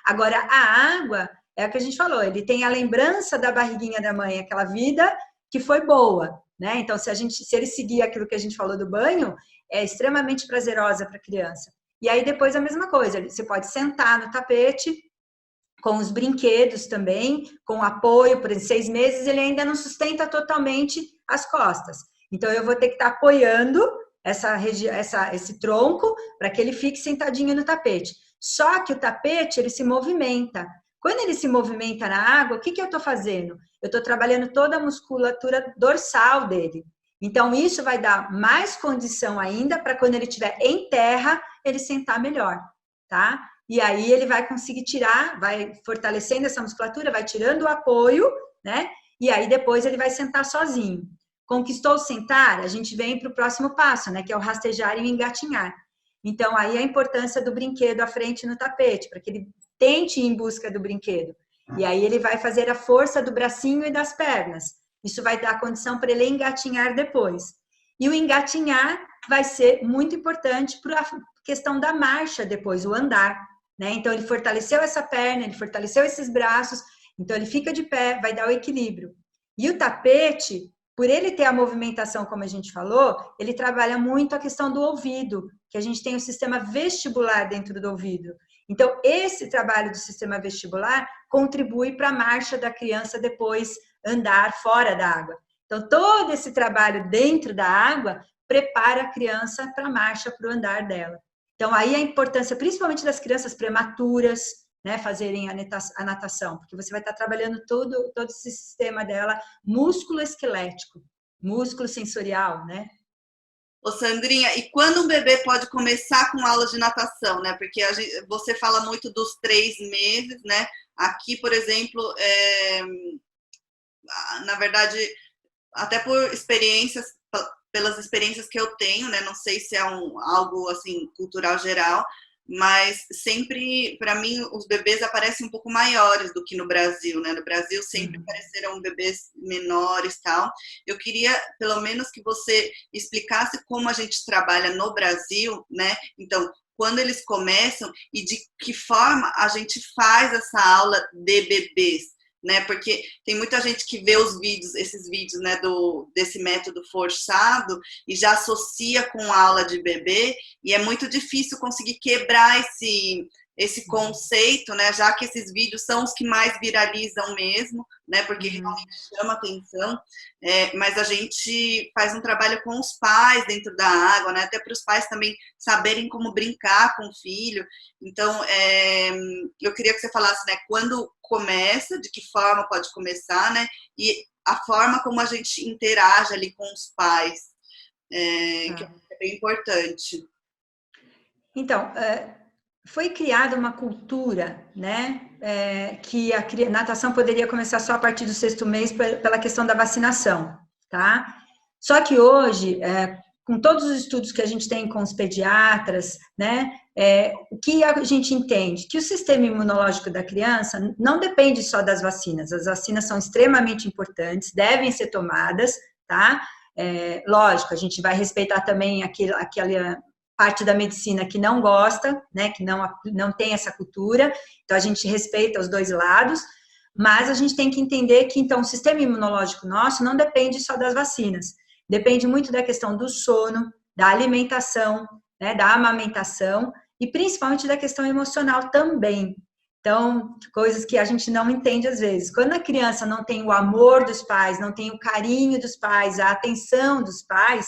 Agora, a água, é o que a gente falou, ele tem a lembrança da barriguinha da mãe, aquela vida que foi boa, né? Então, se ele seguir aquilo que a gente falou do banho, é extremamente prazerosa para a criança. E aí, depois, a mesma coisa, você pode sentar no tapete, com os brinquedos também, com apoio, por exemplo, 6 meses, ele ainda não sustenta totalmente as costas. Então, eu vou ter que estar apoiando esse tronco para que ele fique sentadinho no tapete. Só que o tapete, ele se movimenta. Quando ele se movimenta na água, o que eu estou fazendo? Eu estou trabalhando toda a musculatura dorsal dele. Então, isso vai dar mais condição ainda para quando ele estiver em terra, ele sentar melhor, tá? E aí ele vai conseguir tirar, vai fortalecendo essa musculatura, vai tirando o apoio, né? E aí depois ele vai sentar sozinho. Conquistou o sentar, a gente vem para o próximo passo, né? Que é o rastejar e o engatinhar. Então, aí a importância do brinquedo à frente no tapete, para que ele tente ir em busca do brinquedo. E aí ele vai fazer a força do bracinho e das pernas. Isso vai dar condição para ele engatinhar depois. E o engatinhar vai ser muito importante para a questão da marcha depois, o andar. Né? Então, ele fortaleceu essa perna, ele fortaleceu esses braços, então ele fica de pé, vai dar o equilíbrio. E o tapete, por ele ter a movimentação, como a gente falou, ele trabalha muito a questão do ouvido, que a gente tem o sistema vestibular dentro do ouvido. Então, esse trabalho do sistema vestibular contribui para a marcha da criança depois andar fora da água. Então, todo esse trabalho dentro da água prepara a criança para a marcha, para o andar dela. Então, aí a importância, principalmente das crianças prematuras, né, fazerem a natação, porque você vai estar trabalhando todo esse sistema dela, músculo esquelético, músculo sensorial, né? Ô Sandrinha, e quando um bebê pode começar com aula de natação, né? Porque você fala muito dos 3 meses, né? Aqui, por exemplo, na verdade, até pelas experiências que eu tenho, né? Não sei se é algo assim cultural geral, mas sempre, para mim, os bebês aparecem um pouco maiores do que no Brasil, né? No Brasil sempre apareceram bebês menores, tal. Eu queria, pelo menos, que você explicasse como a gente trabalha no Brasil, né? Então, quando eles começam e de que forma a gente faz essa aula de bebês, né? Porque tem muita gente que vê esses vídeos, né, desse método forçado e já associa com a aula de bebê, e é muito difícil conseguir quebrar esse conceito, né? Já que esses vídeos são os que mais viralizam mesmo, né? Porque realmente chama atenção, mas a gente faz um trabalho com os pais dentro da água, né? Até para os pais também saberem como brincar com o filho. Então, eu queria que você falasse, né? Quando começa, de que forma pode começar, né? E a forma como a gente interage ali com os pais, que é bem importante. Então, foi criada uma cultura, né, que a natação poderia começar só a partir do 6º mês pela questão da vacinação, tá? Só que hoje, com todos os estudos que a gente tem com os pediatras, né, o que a gente entende? Que o sistema imunológico da criança não depende só das vacinas. As vacinas são extremamente importantes, devem ser tomadas, tá? Lógico, a gente vai respeitar também aquela parte da medicina que não gosta, né, que não tem essa cultura, então a gente respeita os dois lados, mas a gente tem que entender que, então, o sistema imunológico nosso não depende só das vacinas, depende muito da questão do sono, da alimentação, né, da amamentação, e principalmente da questão emocional também. Então, coisas que a gente não entende às vezes. Quando a criança não tem o amor dos pais, não tem o carinho dos pais, a atenção dos pais,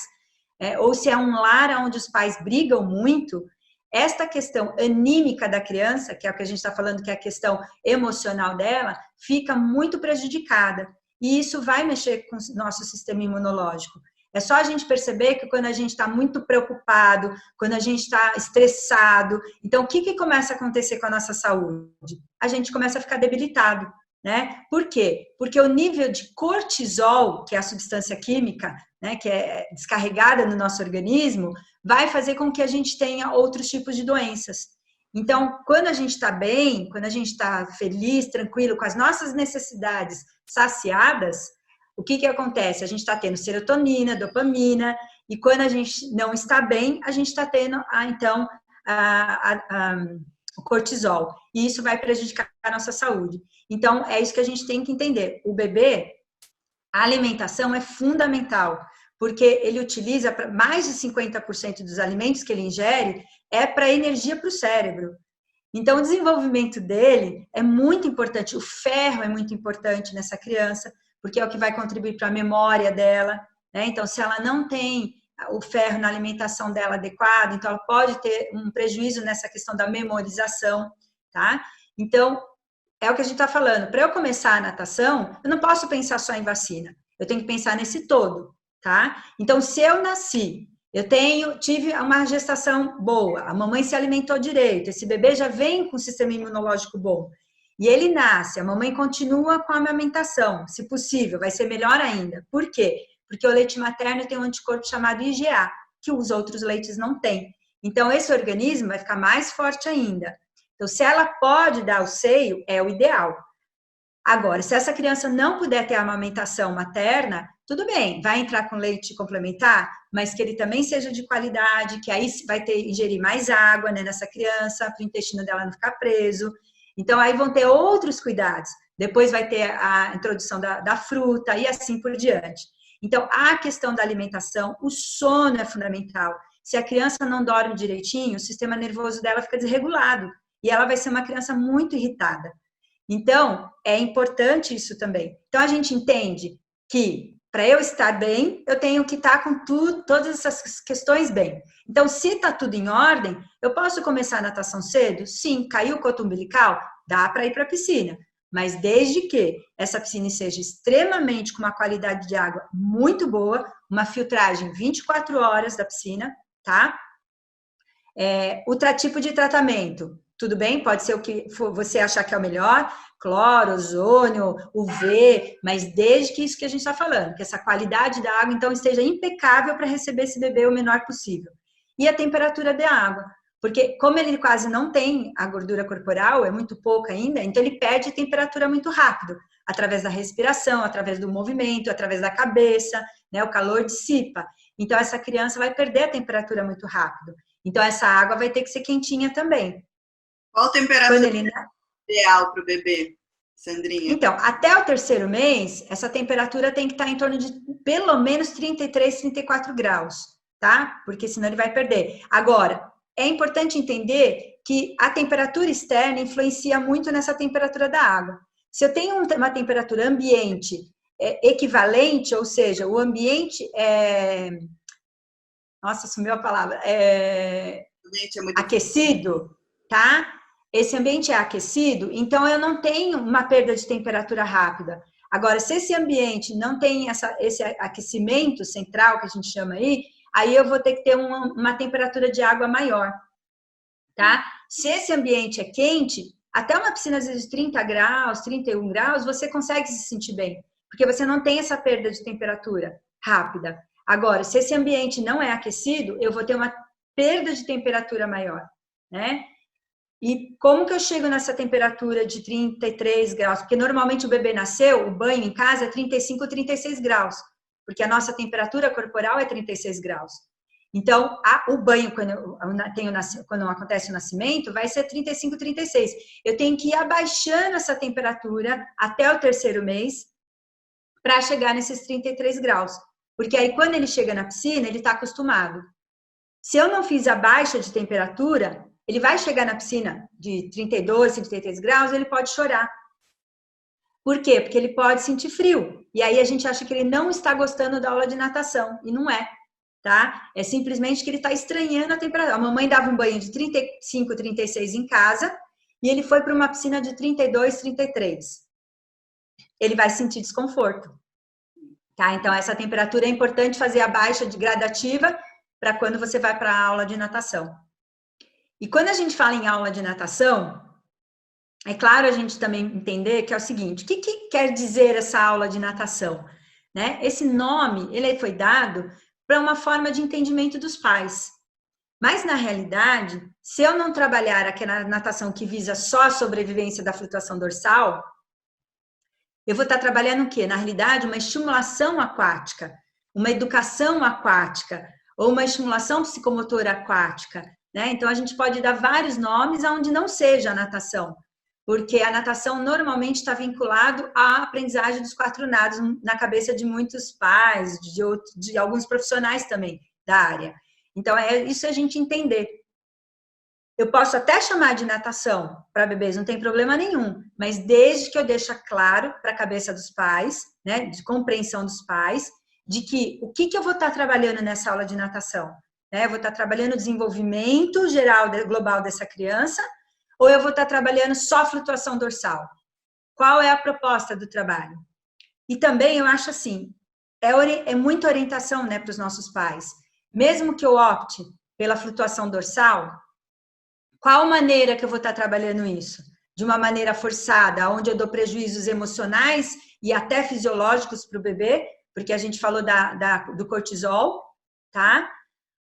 ou se é um lar onde os pais brigam muito, esta questão anímica da criança, que é o que a gente está falando, que é a questão emocional dela, fica muito prejudicada. E isso vai mexer com o nosso sistema imunológico. É só a gente perceber que quando a gente está muito preocupado, quando a gente está estressado, então o que começa a acontecer com a nossa saúde? A gente começa a ficar debilitado, né? Por quê? Porque o nível de cortisol, que é a substância química, né, que é descarregada no nosso organismo, vai fazer com que a gente tenha outros tipos de doenças. Então, quando a gente está bem, quando a gente está feliz, tranquilo, com as nossas necessidades saciadas, o que acontece? A gente está tendo serotonina, dopamina, e quando a gente não está bem, a gente está tendo, então, o cortisol. E isso vai prejudicar a nossa saúde. Então, é isso que a gente tem que entender. O bebê, a alimentação é fundamental, porque ele utiliza mais de 50% dos alimentos que ele ingere é para energia para o cérebro. Então, o desenvolvimento dele é muito importante. O ferro é muito importante nessa criança, porque é o que vai contribuir para a memória dela, né? Então, se ela não tem o ferro na alimentação dela adequada, então ela pode ter um prejuízo nessa questão da memorização, tá? Então, é o que a gente está falando. Para eu começar a natação, eu não posso pensar só em vacina. Eu tenho que pensar nesse todo, tá? Então, se eu nasci, tive uma gestação boa, a mamãe se alimentou direito, esse bebê já vem com o sistema imunológico bom, e ele nasce, a mamãe continua com a amamentação, se possível, vai ser melhor ainda. Por quê? Porque o leite materno tem um anticorpo chamado IgA, que os outros leites não têm. Então, esse organismo vai ficar mais forte ainda. Então, se ela pode dar o seio, é o ideal. Agora, se essa criança não puder ter a amamentação materna, tudo bem, vai entrar com leite complementar, mas que ele também seja de qualidade, que aí vai ingerir mais água, né, nessa criança, para o intestino dela não ficar preso. Então, aí vão ter outros cuidados. Depois vai ter a introdução da fruta e assim por diante. Então, a questão da alimentação, o sono é fundamental. Se a criança não dorme direitinho, o sistema nervoso dela fica desregulado e ela vai ser uma criança muito irritada. Então, é importante isso também. Então, a gente entende que para eu estar bem, eu tenho que estar com todas essas questões bem. Então, se está tudo em ordem, eu posso começar a natação cedo? Sim. Caiu o cordão umbilical? Dá para ir para a piscina. Mas desde que essa piscina seja extremamente com uma qualidade de água muito boa, uma filtragem 24 horas da piscina, tá? O tipo de tratamento, tudo bem? Pode ser o que você achar que é o melhor, cloro, ozônio, UV, mas desde que isso que a gente está falando, que essa qualidade da água, então, esteja impecável para receber esse bebê o menor possível. E a temperatura da água, porque como ele quase não tem a gordura corporal, é muito pouca ainda, então ele perde temperatura muito rápido, através da respiração, através do movimento, através da cabeça, né? O calor dissipa. Então, essa criança vai perder a temperatura muito rápido. Então, essa água vai ter que ser quentinha também. Qual a temperatura ideal para o bebê, Sandrinha? Então, até o 3º mês, essa temperatura tem que estar em torno de pelo menos 33, 34 graus, tá? Porque senão ele vai perder. Agora, é importante entender que a temperatura externa influencia muito nessa temperatura da água. Se eu tenho uma temperatura ambiente equivalente, ou seja, o ambiente nossa, sumiu a palavra. Aquecido, tá? Esse ambiente é aquecido, então eu não tenho uma perda de temperatura rápida. Agora, se esse ambiente não tem esse aquecimento central, que a gente chama aí eu vou ter que ter uma temperatura de água maior, tá? Se esse ambiente é quente, até uma piscina às vezes de 30 graus, 31 graus, você consegue se sentir bem, porque você não tem essa perda de temperatura rápida. Agora, se esse ambiente não é aquecido, eu vou ter uma perda de temperatura maior, né? E como que eu chego nessa temperatura de 33 graus? Porque normalmente o bebê nasceu, o banho em casa é 35, 36 graus, porque a nossa temperatura corporal é 36 graus. Então, o banho, quando acontece o nascimento, vai ser 35, 36. Eu tenho que ir abaixando essa temperatura até o 3º mês para chegar nesses 33 graus. Porque aí, quando ele chega na piscina, ele está acostumado. Se eu não fiz a baixa de temperatura, ele vai chegar na piscina de 32, 33 graus, ele pode chorar. Por quê? Porque ele pode sentir frio. E aí a gente acha que ele não está gostando da aula de natação. E não é, tá? É simplesmente que ele está estranhando a temperatura. A mamãe dava um banho de 35, 36 em casa e ele foi para uma piscina de 32, 33. Ele vai sentir desconforto. Tá? Então, essa temperatura é importante fazer a baixa de gradativa para quando você vai para a aula de natação. E quando a gente fala em aula de natação, é claro a gente também entender que é o seguinte, o que quer dizer essa aula de natação? Né? Esse nome, ele foi dado para uma forma de entendimento dos pais. Mas, na realidade, se eu não trabalhar aquela natação que visa só a sobrevivência da flutuação dorsal, eu vou estar trabalhando o quê? Na realidade, uma estimulação aquática, uma educação aquática, ou uma estimulação psicomotora aquática, né? Então, a gente pode dar vários nomes aonde não seja a natação, porque a natação normalmente está vinculado à aprendizagem dos 4 nados na cabeça de muitos pais, de alguns profissionais também da área. Então, é isso a gente entender. Eu posso até chamar de natação para bebês, não tem problema nenhum, mas desde que eu deixe claro para a cabeça dos pais, né, de compreensão dos pais, de que o que eu vou estar trabalhando nessa aula de natação? Né? Eu vou estar trabalhando o desenvolvimento geral, global dessa criança, ou eu vou estar trabalhando só flutuação dorsal? Qual é a proposta do trabalho? E também eu acho assim, é muita orientação, né, para os nossos pais. Mesmo que eu opte pela flutuação dorsal, qual maneira que eu vou estar trabalhando isso? De uma maneira forçada, onde eu dou prejuízos emocionais e até fisiológicos para o bebê, porque a gente falou do cortisol, tá?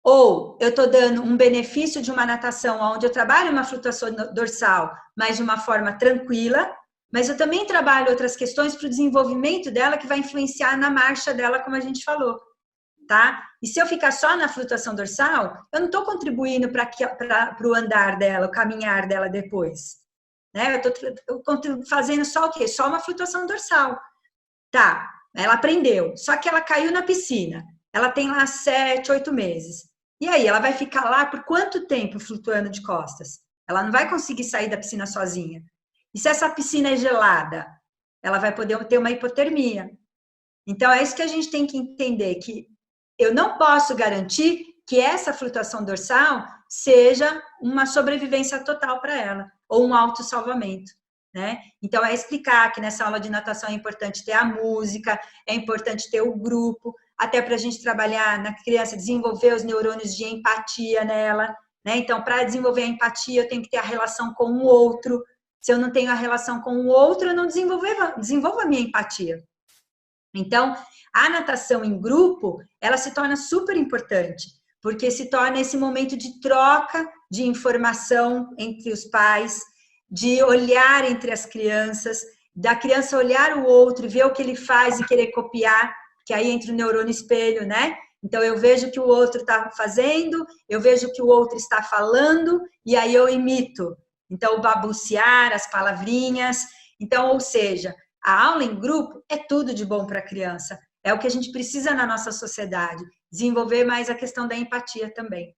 Ou eu estou dando um benefício de uma natação onde eu trabalho uma flutuação dorsal, mas de uma forma tranquila, mas eu também trabalho outras questões para o desenvolvimento dela que vai influenciar na marcha dela, como a gente falou, tá? E se eu ficar só na flutuação dorsal, eu não estou contribuindo para o andar dela, o caminhar dela depois, né? Eu estou fazendo só o quê? Só uma flutuação dorsal. Tá, ela aprendeu, só que ela caiu na piscina. Ela tem lá 7, 8 meses. E aí, ela vai ficar lá por quanto tempo flutuando de costas? Ela não vai conseguir sair da piscina sozinha. E se essa piscina é gelada? Ela vai poder ter uma hipotermia. Então, é isso que a gente tem que entender, que eu não posso garantir que essa flutuação dorsal seja uma sobrevivência total para ela, ou um autossalvamento, né? Então, é explicar que nessa aula de natação é importante ter a música, é importante ter o grupo, até para a gente trabalhar na criança, desenvolver os neurônios de empatia nela, né? Então, para desenvolver a empatia, eu tenho que ter a relação com o outro. Se eu não tenho a relação com o outro, eu não desenvolvo a minha empatia. Então, a natação em grupo, ela se torna super importante, porque se torna esse momento de troca de informação entre os pais, de olhar entre as crianças, da criança olhar o outro, ver o que ele faz e querer copiar, que aí entra o neurônio espelho, né? Então, eu vejo o que o outro está fazendo, eu vejo o que o outro está falando, e aí eu imito. Então, o babucear, as palavrinhas. Então, ou seja, a aula em grupo é tudo de bom para a criança. É o que a gente precisa na nossa sociedade. Desenvolver mais a questão da empatia também.